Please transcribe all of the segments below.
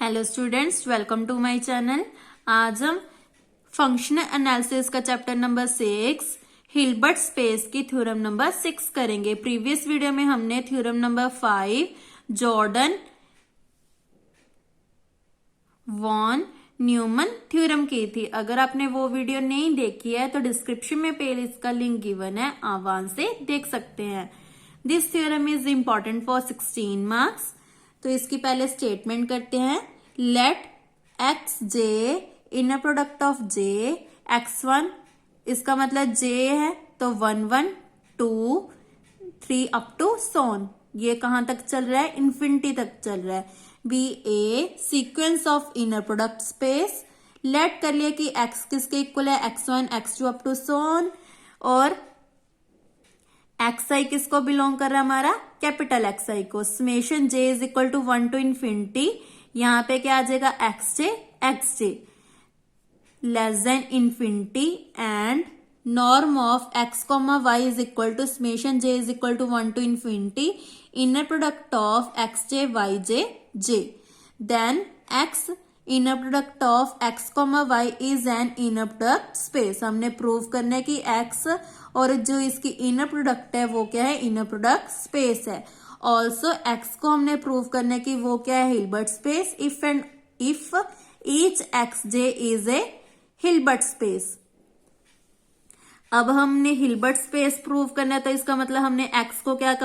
Hello students, welcome to my channel. आज हम functional analysis का चैप्टर नंबर 6 हिल्बर्ट स्पेस की थ्योरम नंबर 6 करेंगे। प्रीवियस वीडियो में हमने theorem number 5 Jordan von Neumann theorem की थी। अगर आपने वो वीडियो नहीं देखी है तो डिस्क्रिप्शन में प्लेलिस्ट का लिंक गिवन है, आप वहां से देख सकते हैं। This theorem is important for 16 marks. तो इसकी पहले स्टेटमेंट करते हैं। Let x j inner product of j x1, इसका मतलब j है तो 1 1 2 3 अप टू सोन। ये कहां तक चल रहा है? इन्फिनिटी तक चल रहा है। Be a sequence of inner product space. Let कर लिया कि x किसके इक्वल है? x1 x2 अप टू सोन। और xi किसको बिलोंग कर रहा है? हमारा कैपिटल xi को। Summation j is equal to 1 to infinity. यहां पे क्या आ जाएगा? xj less than infinity and norm of x comma y is equal to summation j is equal to 1 to infinity inner product of xj yj j। Then x inner product of x comma y is an inner product space. हमने prove करना है कि x और जो इसकी inner product है वो क्या है? इनर प्रोडक्ट स्पेस है। ऑल्सो x को हमने प्रूव करना है कि वो क्या है? Hilbert space. If each xj is a Hilbert space. अब हमने हिल्बर्ट स्पेस प्रूव करना है तो इसका मतलब हमने x को क्या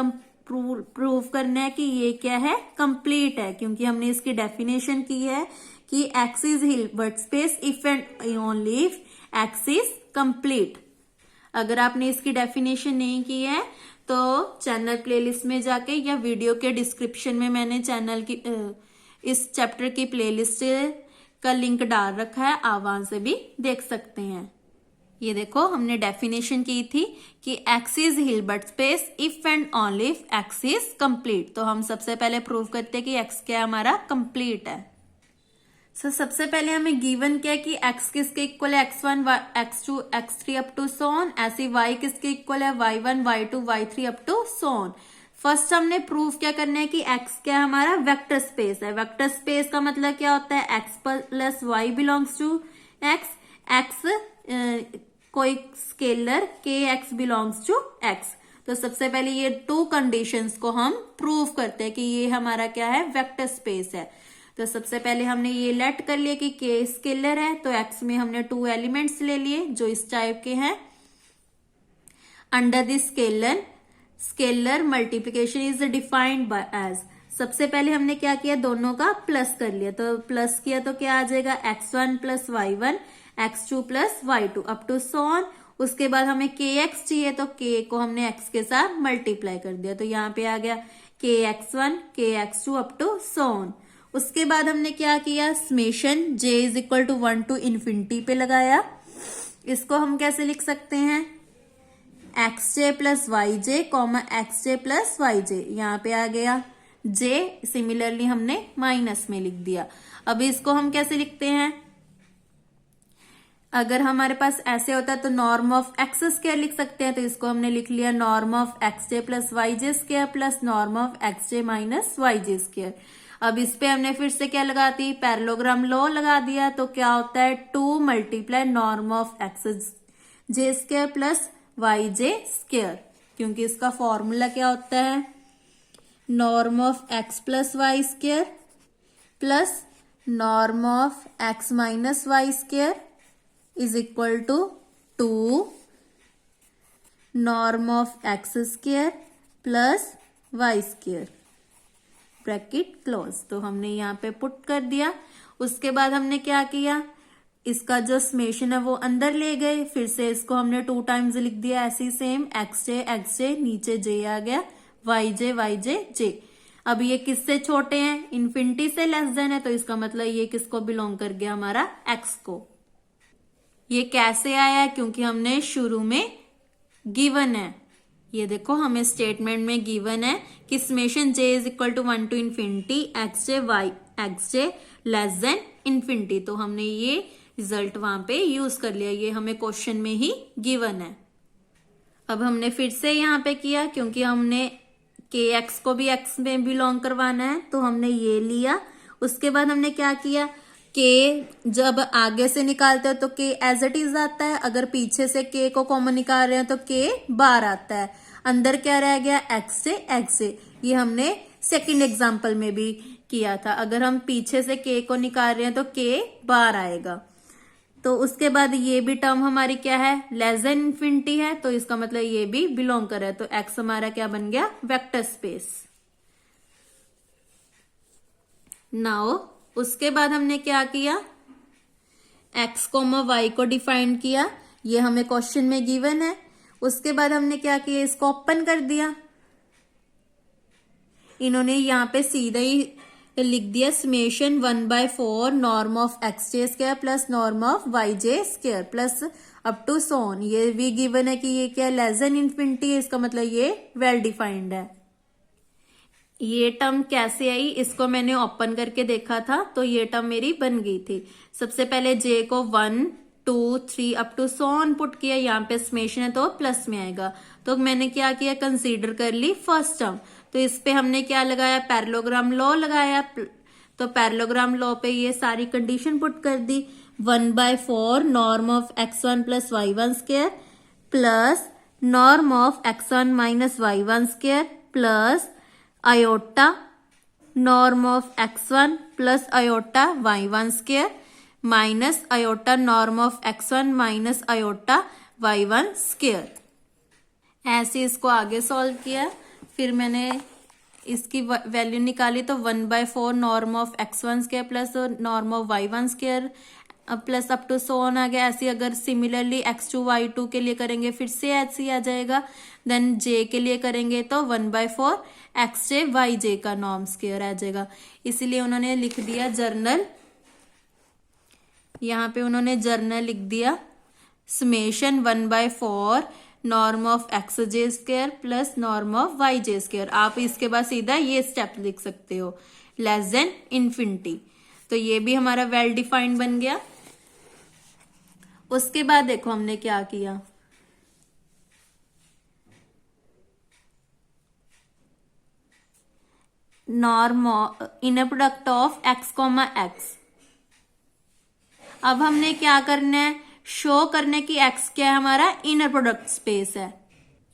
प्रूव करना है कि ये क्या है? कंप्लीट है, क्योंकि हमने इसकी डेफिनेशन की है कि x is Hilbert space if and only if x is complete. अगर आपने इसकी डेफिनेशन नहीं की है तो चैनल प्लेलिस्ट में जाके या वीडियो के डिस्क्रिप्शन में मैंने चैनल की इस चैप्टर की प्लेलिस्ट का लिंक डाल रखा है, आप वहां से भी देख सकते हैं। ये देखो, हमने डेफिनेशन की थी कि x is Hilbert space if and only if x is complete. तो हम सबसे पहले प्रूव करते हैं कि x क्या हमारा कंप्लीट है। सबसे पहले हमें गिवन क्या है कि x किसके इक्वल है? x1 x2 x3 up to सोन। ऐसे y किसके इक्वल है? y1 y2 y3 up to so on. First हमने प्रूफ क्या करना है कि x क्या हमारा वेक्टर स्पेस है। वेक्टर स्पेस का मतलब क्या होता है? x plus y belongs to x कोई scalar k x belongs to x। तो सबसे पहले ये टू कंडीशंस को हम प्रूव करते हैं कि ये हमारा क्या है? वेक्टर स्पेस है। तो सबसे पहले हमने ये लेट कर लिया कि k स्केलर है, तो x में हमने 2 एलिमेंट्स ले लिए जो इस टाइप के हैं। Under this scalar multiplication is defined by as. सबसे पहले हमने क्या किया? दोनों का प्लस कर लिया। तो प्लस किया तो क्या आ जाएगा? x1 plus y1 x2 plus y2 up to सोन। उसके बाद हमें kx चाहिए तो k को हमने x के साथ मल्टीप्लाई कर दिया, तो यहाँ पे आ गया kx1 kx2 अप टू सोन। उसके बाद हमने क्या किया? Summation j is equal to 1 to infinity पे लगाया। इसको हम कैसे लिख सकते हैं? xj plus yj comma xj plus yj। यहाँ पे आ गया j, सिमिलरली हमने माइनस में लिख दिया। अब इसको हम कैसे लिखते हैं? अगर हमारे पास ऐसे होता है तो नॉर्म ऑफ एक्स स्क्वायर लिख सकते हैं, तो इसको हमने लिख लिया norm of xj plus yj square plus norm of xj minus yj square. अब इस पे हमने फिर से क्या लगा दी? पैरेललोग्राम लॉ लगा दिया। तो क्या होता है? 2 multiply norm of x j square plus y j square, क्योंकि इसका फॉर्मूला क्या होता है? Norm of x plus y square plus norm of x minus y square is equal to 2 norm of x square plus y square bracket close. तो हमने यहाँ पे put कर दिया। उसके बाद हमने क्या किया? इसका जो समेशन है वो अंदर ले गए, फिर से इसको हमने 2 टाइम्स लिख दिया ऐसे ही सेम xj नीचे j आ गया yj j। अब ये किससे छोटे हैं? इन्फिनिटी से लेस देन है, तो इसका मतलब ये किसको बिलोंग कर गया? हमारा x को। ये कैसे आया? क्योंकि हमने शुरू में गिवन है। ये देखो, हमें स्टेटमेंट में गिवन है कि summation j is equal to 1 to infinity xj less than infinity. तो हमने ये रिजल्ट वहां पे यूज कर लिया, ये हमें क्वेश्चन में ही गिवन है। अब हमने फिर से यहाँ पे किया, क्योंकि हमने kx को भी x में बिलोंग करवाना है, तो हमने ये लिया उसके बाद हमने क्या किया, के जब आगे से निकालते हो तो के एज इट इज आता है, अगर पीछे से के को कॉमन निकाल रहे हैं तो के बार आता है, अंदर क्या रह गया एक्स से। ये हमने सेकंड एग्जाम्पल में भी किया था, अगर हम पीछे से के को निकाल रहे हैं तो के बार आएगा। तो उसके बाद ये भी टर्म हमारी क्या है, लेस देन इन्फिनिटी है, तो इसका मतलब ये भी बिलोंग कर रहा है, तो एक्स हमारा क्या बन गया, वेक्टर स्पेस। नाउ उसके बाद हमने क्या किया, एक्स कोमा वाई को डिफाइन किया, ये हमें क्वेश्चन में गिवन है। उसके बाद हमने क्या किया, इसको ओपन कर दिया। इन्होंने यहाँ पे सीधा ही लिख दिया summation 1/4 norm of x j square plus norm of y j square plus up to so on. ये भी गिवन है कि ये क्या लेस देन इन्फिनिटी है, इसका मतलब ये वेल डिफाइंड है। ये टर्म कैसे आई, इसको मैंने ओपन करके देखा था तो ये टर्म मेरी बन गई थी। सबसे पहले जे को 1 2 3 up to so on put किया, यहाँ पे समेशन है तो प्लस में आएगा। तो मैंने क्या किया, कंसीडर कर ली फर्स्ट टर्म, तो इस पे हमने क्या लगाया, पैरेललोग्राम लॉ लगाया। तो पैरेललोग्राम लॉ पे ये सारी कंडीशन पुट कर दी, 1/4 norm of x1 plus y1 square plus norm of x1 minus y1 square plus iota norm of x1 plus iota y1 square minus iota norm of x1 minus iota y1 square. ऐसे इसको आगे solve किया, फिर मैंने इसकी value निकाली तो 1/4 norm of x1 square plus norm of y1 square plus up to so on आ गया। ऐसे अगर सिमिलरली x2 y2 के लिए करेंगे फिर से ऐसे ही आ जाएगा। देन j के लिए करेंगे तो 1/4 xj yj का नॉर्म स्क्वायर आ जाएगा। इसीलिए उन्होंने लिख दिया जर्नल, यहाँ पे उन्होंने जर्नल लिख दिया summation 1/4 norm of x j square plus norm of y j square. आप इसके बाद सीधा ये स्टेप लिख सकते हो, लेस देन इन्फिनिटी। तो ये भी हमारा वेल डिफाइंड बन गया। उसके बाद देखो हमने क्या किया, norm inner product of x comma x. अब हमने क्या करना है, शो करने की एक्स क्या है, हमारा इनर प्रोडक्ट स्पेस है।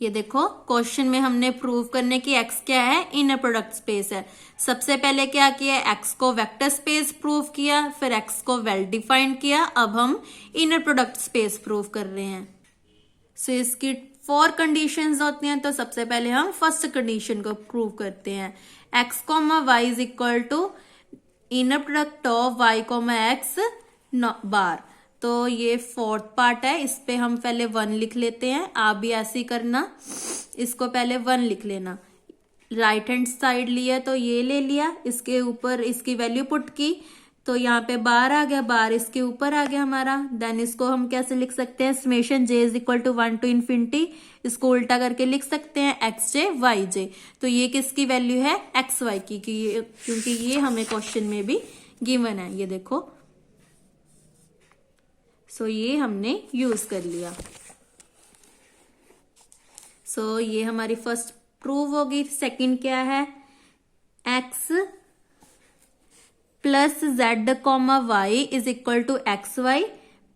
ये देखो क्वेश्चन में हमने प्रूव करने की एक्स क्या है, इनर प्रोडक्ट स्पेस है। सबसे पहले क्या किया, एक्स को वेक्टर स्पेस प्रूव किया, फिर एक्स को वेल डिफाइंड किया, अब हम इनर प्रोडक्ट स्पेस प्रूव कर रहे हैं। सो इसकी 4 कंडीशंस होती हैं, तो सबसे पहले हम फर्स्ट कंडीशन को प्रूव करते हैं, x comma y is equal to inner product of y comma x bar. तो ये 4th पार्ट है, इस पे हम पहले 1 लिख लेते हैं, आप भी ऐसे ही करना, इसको पहले 1 लिख लेना। राइट हैंड साइड लिया तो ये ले लिया, इसके ऊपर इसकी वैल्यू पुट की तो यहाँ पे बार आ गया, बार इसके ऊपर आ गया हमारा। देन इसको हम कैसे लिख सकते हैं, summation j is equal to 1 to infinity, इसको उल्टा करके लिख सकते हैं एक्स जे वाई जे। तो ये किसकी वैल्यू है, एक्स वाई की, क्योंकि ये हमें क्वेश्चन में भी गिवन है। ये देखो, सो ये हमने यूज कर लिया। सो ये हमारी फर्स्ट प्रूव होगी। सेकंड क्या है, x plus z comma y is equal to x y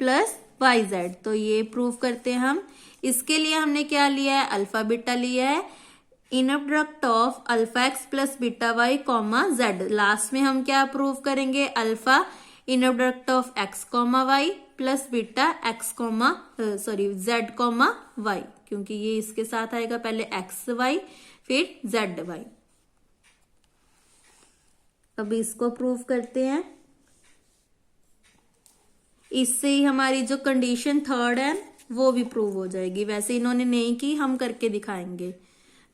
plus y z. तो ये प्रूव करते हैं हम। इसके लिए हमने क्या लिया है, अल्फा बीटा लिया है, inner product of alpha x plus beta y comma z. Last में हम क्या प्रूव करेंगे, alpha inner product of x comma y plus beta x comma z comma y, क्योंकि ये इसके साथ आएगा, पहले एक्स वाई फिर जेड वाई। अब इसको प्रूव करते हैं। इससे ही हमारी जो कंडीशन 3rd है वो भी प्रूव हो जाएगी। वैसे इन्होंने नहीं की, हम करके दिखाएंगे।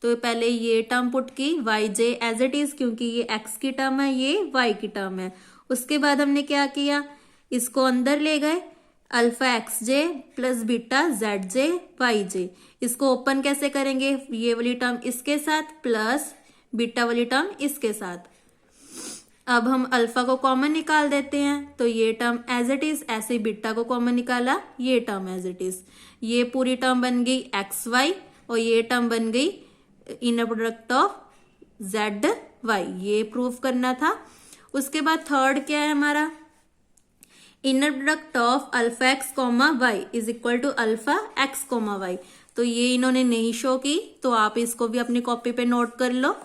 तो पहले ये टर्म पुट की y j as it is, क्योंकि ये एक्स की टर्म है, ये वाई की टर्म है। उसके बाद हमने क्या किया, इसको अंदर ले गए, alpha x j plus beta Z J Y जे। इसको ओपन कैसे करेंगे, ये वाली टर्म इसके साथ प्लस बीटा वाली टर्म इसके साथ। अब हम अल्फा को कॉमन निकाल देते हैं, तो ये टर्म एज इट इज, ऐसे बीटा को कॉमन निकाला, ये टर्म एज इट इज। ये पूरी टर्म बन गई एक्स वाई और ये टर्म बन गई inner product of z y. ये प्रूव करना था। उसके बाद थर्ड क्या है हमारा, inner product of alpha x comma y is equal to alpha x comma y. तो ये इन्होंने नहीं शो की, तो आप इसको भी अपनी कॉपी पे नोट कर लो।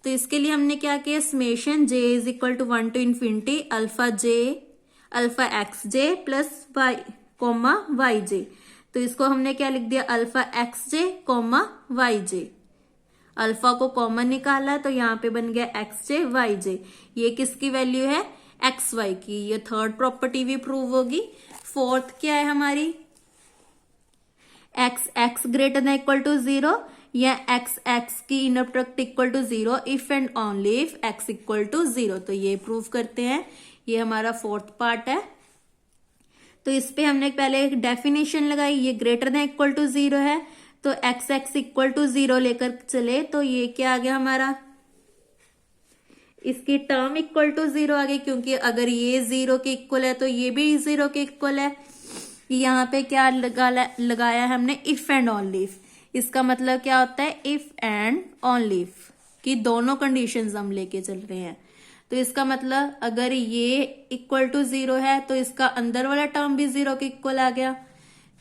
तो इसके लिए हमने क्या किया, summation j is equal to 1 to infinity alpha x j plus y comma y j. तो इसको हमने क्या लिख दिया, alpha x j comma y j. Alpha को कॉमन निकाला तो यहाँ पे बन गया एक्स जे वाई जे। ये किसकी वैल्यू है, एक्स वाई की। ये थर्ड प्रॉपर्टी भी प्रूव होगी। फोर्थ क्या है हमारी, x x greater than equal to 0 या एक्स एक्स की inner product equal to 0 if and only if x equal to 0। तो ये प्रूव करते हैं। ये हमारा फोर्थ पार्ट है। तो इस पे हमने पहले एक डेफिनेशन लगाई, ये ग्रेटर देन इक्वल टू 0 है, तो एक्स एक्स इक्वल टू 0 लेकर चले तो ये क्या आ गया हमारा, इसकी टर्म इक्वल टू 0 आ गई, क्योंकि अगर ये 0 के इक्वल है तो ये भी 0 के इक्वल है। यहाँ पे क्या लगाया है हमने, इफ एंड ओनली इफ। इसका मतलब क्या होता है, इफ एंड ओनली इफ की दोनों कंडीशंस हम लेके चल रहे हैं। तो इसका मतलब अगर ये इक्वल टू 0 है तो इसका अंदर वाला टर्म भी 0 के इक्वल आ गया,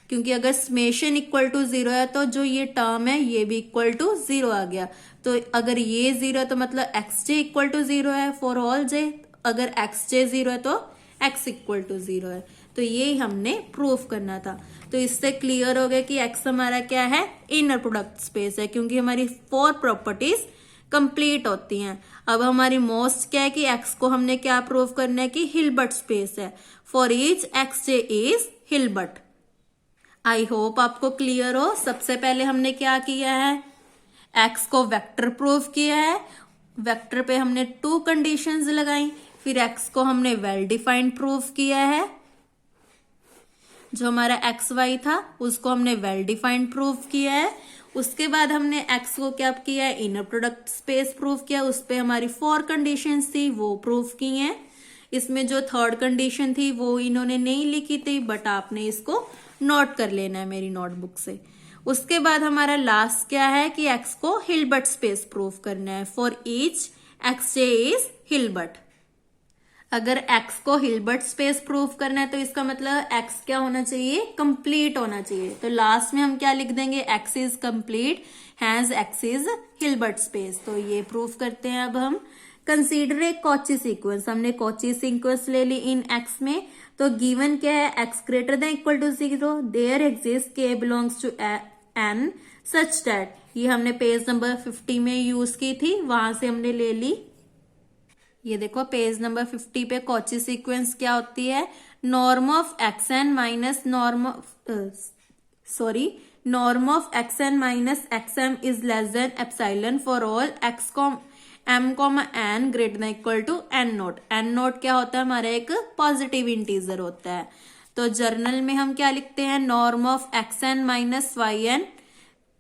क्योंकि अगर समेशन इक्वल टू 0 है तो जो ये टर्म है ये भी इक्वल टू 0 आ गया। तो अगर ये 0 है तो मतलब एक्स जे इक्वल टू 0 है फॉर ऑल जे। अगर एक्स जे 0 है तो एक्स इक्वल टू 0 है। तो ये हमने प्रूफ करना था। तो इससे क्लियर हो गया कि एक्स हमारा क्या है, इनर प्रोडक्ट स्पेस है, क्योंकि हमारी 4 प्रॉपर्टीज कंप्लीट होती हैं। अब हमारी मोस्ट क्या है कि एक्स को हमने क्या प्रूव करना है कि हिल्बर्ट स्पेस है। For each x J is Hilbert. I hope आपको क्लियर हो। सबसे पहले हमने क्या किया है, एक्स को वेक्टर प्रूव किया है। वेक्टर पे हमने 2 कंडीशंस लगाई। फिर एक्स को हमने वेल डिफाइंड प्रूव किया है। जो हमारा एक्स वाई था उसको हमने वेल डिफाइंड प्रूव किया है। उसके बाद हमने एक्स को क्या किया है, इनर प्रोडक्ट स्पेस प्रूव किया। उस पे हमारी 4 कंडीशंस थी वो प्रूव की हैं। इसमें जो थर्ड कंडीशन थी वो इन्होंने नहीं लिखी थी, बट आपने इसको नोट कर लेना है मेरी नोटबुक से। उसके बाद हमारा लास्ट क्या है कि एक्स को हिल्बर्ट स्पेस प्रूव करना है। For each x J is Hilbert. अगर एक्स को हिल्बर्ट स्पेस प्रूव करना है तो इसका मतलब एक्स क्या होना चाहिए, कंप्लीट होना चाहिए। तो लास्ट में हम क्या लिख देंगे, x is complete has x is Hilbert space. तो ये प्रूव करते हैं। अब हम कंसीडर ए कॉची सीक्वेंस। हमने कॉची सीक्वेंस ले ली इन एक्स में। तो गिवन क्या है, x greater than equal to 0 there exist k belongs to n such that. ये हमने पेज नंबर 50 में यूज की थी, वहां से हमने ले ली। ये देखो पेज नंबर 50 पे कॉची सीक्वेंस क्या होती है, norm of x n minus norm of x n minus x m is less than epsilon for all x comma m comma n greater than equal to n naught. N naught क्या होता है, हमारा एक positive integer होता है। तो journal में हम क्या लिखते हैं, norm of x n minus y n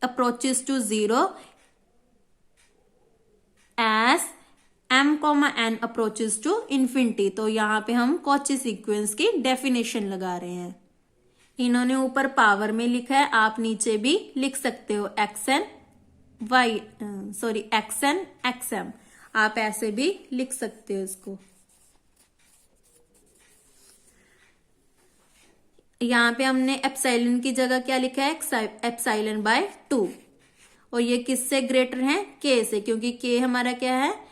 approaches to 0 as m comma n approaches to infinity. तो यहाँ पे हम कॉची सीक्वेंस की डेफिनेशन लगा रहे हैं। इन्होंने ऊपर पावर में लिखा है, आप नीचे भी लिख सकते हो एक्सएन एक्सएम, आप ऐसे भी लिख सकते हो इसको। यहाँ पे हमने एप्सिलॉन की जगह क्या लिखा है, एप्सिलॉन बाय 2। और ये किससे ग्रेटर है, के से, क्योंकि के हमारा क्या है,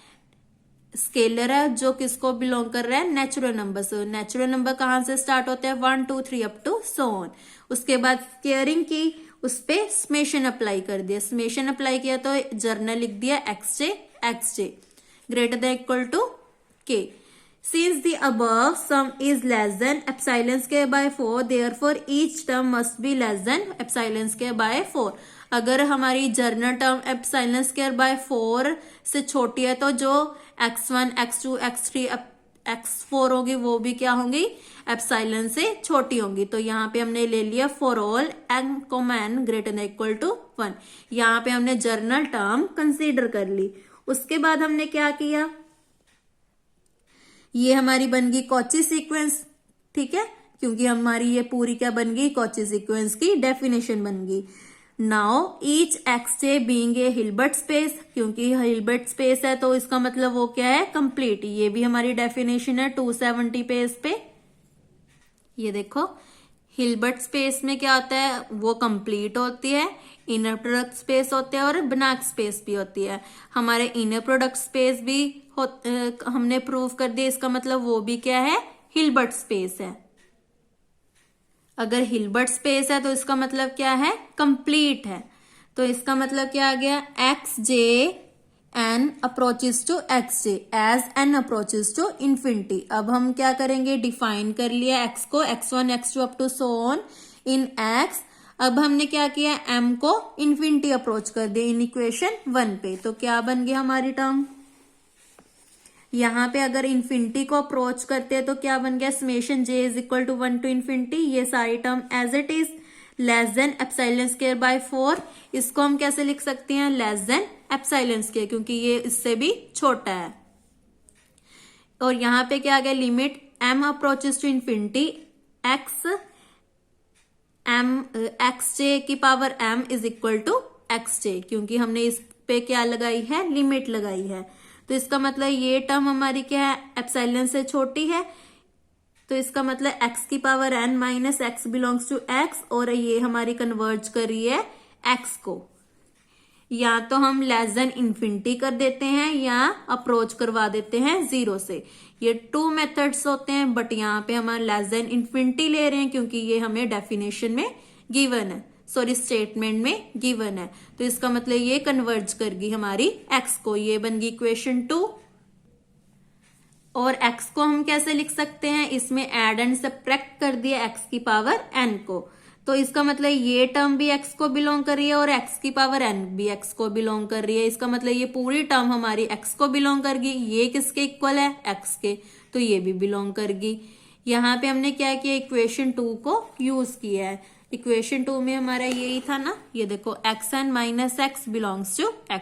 स्केलर है जो किसको बिलोंग कर रहा है, नेचुरल नंबर से। नेचुरल नंबर कहां से स्टार्ट होते हैं, 1 2 3 अप टू सो ऑन। उसके बाद स्केयरिंग की, उस पे समेशन अप्लाई कर दिया। समेशन अप्लाई किया तो जर्नल लिख दिया x j greater than equal to k. Since the above sum is less than epsilon square by 4, therefore each term must be less than epsilon square by 4। अगर हमारी journal term epsilon square by 4 से छोटी है तो जो x1, x2, x3, x4 होगी वो भी क्या होंगी, एप्सिलॉन से छोटी होंगी। तो यहाँ पे हमने ले लिया for all n, n greater than equal to 1। यहाँ पे हमने जर्नल टर्म कंसीडर कर ली। उसके बाद हमने क्या किया, ये हमारी बन गई कॉची सीक्वेंस, ठीक है, क्योंकि हमारी ये पूरी क्या बन गई, कॉची सीक्वेंस की डेफिनेशन बन गई। Now each x J being a Hilbert space, क्योंकि हिल्बर्ट स्पेस है तो इसका मतलब वो क्या है, कंप्लीट। ये भी हमारी डेफिनेशन है 270 पेज पे। ये देखो हिल्बर्ट स्पेस में क्या होता है, वो कंप्लीट होती है, इनर प्रोडक्ट स्पेस होते हैं और बनाक स्पेस भी होती है। हमारे इनर प्रोडक्ट स्पेस भी हमने प्रूव कर दिया, इसका मतलब वो भी क्या है, हिल्बर्ट स्पेस है। अगर हिल्बर्ट स्पेस है तो इसका मतलब क्या है, कंप्लीट है। तो इसका मतलब क्या आ गया, x j n approaches to x j as n approaches to infinity. अब हम क्या करेंगे, डिफाइन कर लिया एक्स को, x1 x2 up to so on in x. अब हमने क्या किया, m को इन्फिनिटी अप्रोच कर दिया इन इक्वेशन 1 पे। तो क्या बन गया हमारी टर्म, यहाँ पे अगर इन्फिनिटी को अप्रोच करते हैं तो क्या बन गया, summation j is equal to 1 to infinity, ये सारी term as it is, less than epsilon square by 4। इसको हम कैसे लिख सकते हैं, लेस देन एप्सिलॉन स्क्वायर, क्योंकि ये इससे भी छोटा है। और यहाँ पे क्या आ गया, limit m approaches to infinity x j की power m is equal to x j, क्योंकि हमने इस पे क्या लगाई है, लिमिट लगाई है। तो इसका मतलब ये टर्म हमारी क्या है, एप्सिलॉन से छोटी है। तो इसका मतलब x की power n minus x belongs to x, और ये हमारी कन्वर्ज कर रही है x को। या तो हम लेस देन इन्फिनिटी कर देते हैं या अप्रोच करवा देते हैं 0 से। ये 2 मेथड्स होते हैं, बट यहाँ पे हम लेस देन इन्फिनिटी ले रहे हैं क्योंकि ये हमें डेफिनेशन में गिवन है, सॉरी स्टेटमेंट में गिवन है। तो इसका मतलब ये कन्वर्ज कर गई हमारी x को, ये बन गई इक्वेशन 2। और x को हम कैसे लिख सकते हैं, इसमें एड एंड सब्ट्रैक्ट कर दिया x की पावर n को। तो इसका मतलब ये टर्म भी x को बिलोंग कर रही है और x की पावर n भी x को बिलोंग कर रही है। इसका मतलब ये पूरी टर्म हमारी x को बिलोंग करेगी। ये किसके इक्वल है, x के, तो ये भी बिलोंग करेगी। यहाँ पे हमने क्या किया, इक्वेशन 2 को यूज किया है। इक्वेशन 2 में हमारा यही था ना, ये देखो xn minus x belongs to x।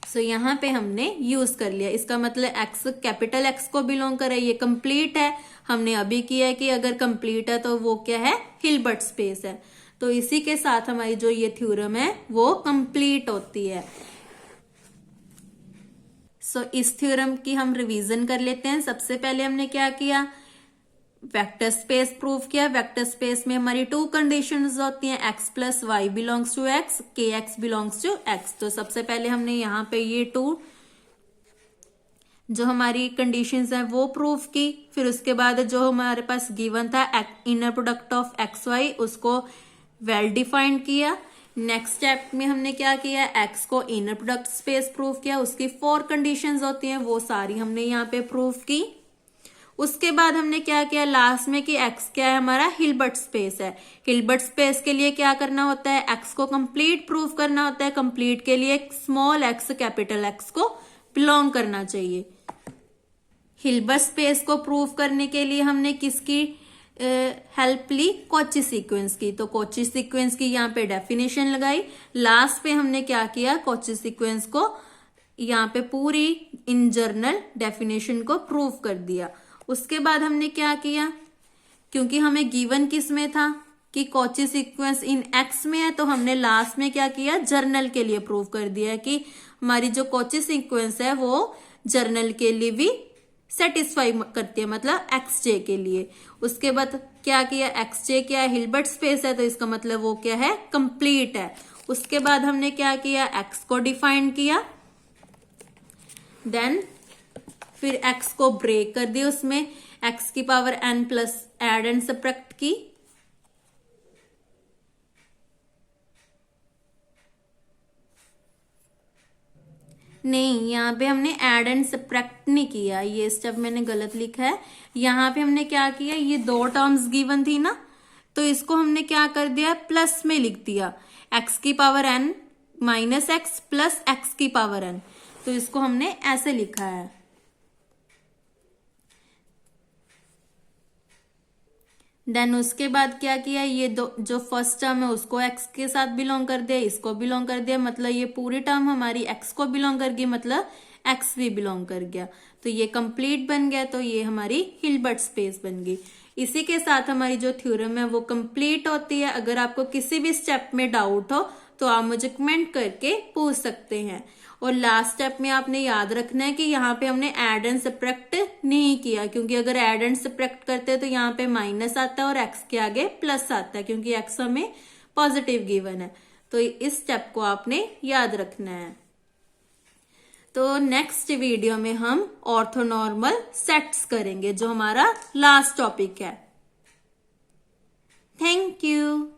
So यहाँ पे हमने यूज कर लिया। इसका मतलब x कैपिटल X को बिलोंग करे, ये कंप्लीट है। हमने अभी किया है कि अगर कंप्लीट है तो वो क्या है, हिल्बर्ट स्पेस है। तो इसी के साथ हमारी जो ये थ्योरम है वो कंप्लीट होती है। सो इस थ्योरम की हम रिवीजन कर लेते हैं। सबसे पहले हमने क्या किया, वेक्टर स्पेस प्रूव किया। वेक्टर स्पेस में हमारी 2 कंडीशंस होती हैं, x plus y belongs to x, k x belongs to x। तो सबसे पहले हमने यहाँ पे ये 2 जो हमारी कंडीशंस हैं वो प्रूव की। फिर उसके बाद जो हमारे पास गिवन था inner product of x y, उसको वेल डिफाइंड किया। नेक्स्ट स्टेप में हमने क्या किया, x को इनर प्रोडक्ट स्पेस प्रूव किया। उसकी 4 कंडीशंस होती हैं, वो सारी हमने यहाँ पे प्रूव की। उसके बाद हमने क्या किया लास्ट में कि x क्या है, हमारा हिल्बर्ट स्पेस है। हिल्बर्ट स्पेस के लिए क्या करना होता है, x को कंप्लीट प्रूव करना होता है। कंप्लीट के लिए स्मॉल x कैपिटल X को बिलोंग करना चाहिए। हिल्बर्ट स्पेस को प्रूव करने के लिए हमने किसकी हेल्प ली, कॉची सीक्वेंस की। तो कॉची सीक्वेंस की यहाँ पे डेफिनेशन लगाई। लास्ट पे हमने क्या किया, कॉची सीक्वेंस को यहाँ पे पूरी इन जर्नल डेफिनेशन को प्रूव कर दिया। उसके बाद हमने क्या किया, क्योंकि हमें गिवन किस में था कि कॉची सीक्वेंस इन x में है, तो हमने लास्ट में क्या किया, जर्नल के लिए प्रूव कर दिया कि हमारी जो कॉची सीक्वेंस है वो जर्नल के लिए भी सेटिस्फाई करती है, मतलब xj के लिए। उसके बाद क्या किया, xj क्या है, हिल्बर्ट स्पेस है, तो इसका मतलब वो क्या है, कंप्लीट है। उसके बाद हमने क्या किया, x को डिफाइन किया, देन फिर x को ब्रेक कर दिया, उसमें x की power n plus add and subtract की। नहीं, यहाँ पे हमने एड एंड सब्ट्रैक्ट नहीं किया, ये स्टेप मैंने गलत लिखा है। यहाँ पे हमने क्या किया, ये 2 टर्म्स गिवन थी ना, तो इसको हमने क्या कर दिया, प्लस में लिख दिया, x की power n minus x plus x की पावर n। तो इसको हमने ऐसे लिखा है। देन उसके बाद क्या किया, ये जो फर्स्ट टर्म है उसको x के साथ बिलोंग कर दिया, इसको बिलोंग कर दिया, मतलब ये पूरी टर्म हमारी x को बिलोंग कर गई, मतलब एक्स भी बिलोंग कर गया, तो ये कंप्लीट बन गया। तो ये हमारी हिल्बर्ट स्पेस बन गई। इसी के साथ हमारी जो थ्योरम है वो कंप्लीट होती है। अगर आपको किसी भी स्टेप में डाउट हो तो आप मुझे कमेंट करके पूछ सकते हैं। और लास्ट स्टेप में आपने याद रखना है कि यहाँ पे हमने ऐड एंड सब्ट्रैक्ट नहीं किया, क्योंकि अगर ऐड एंड सब्ट्रैक्ट करते हैं तो यहाँ पे माइनस आता है और एक्स के आगे प्लस आता है, क्योंकि एक्स हमें पॉजिटिव गिवन है। तो इस स्टेप को आपने याद रखना है। तो नेक्स्ट वीडियो में हम ऑर्थोनॉर्मल सेट्स करेंगे, जो हमारा लास्ट टॉपिक है। Thank you.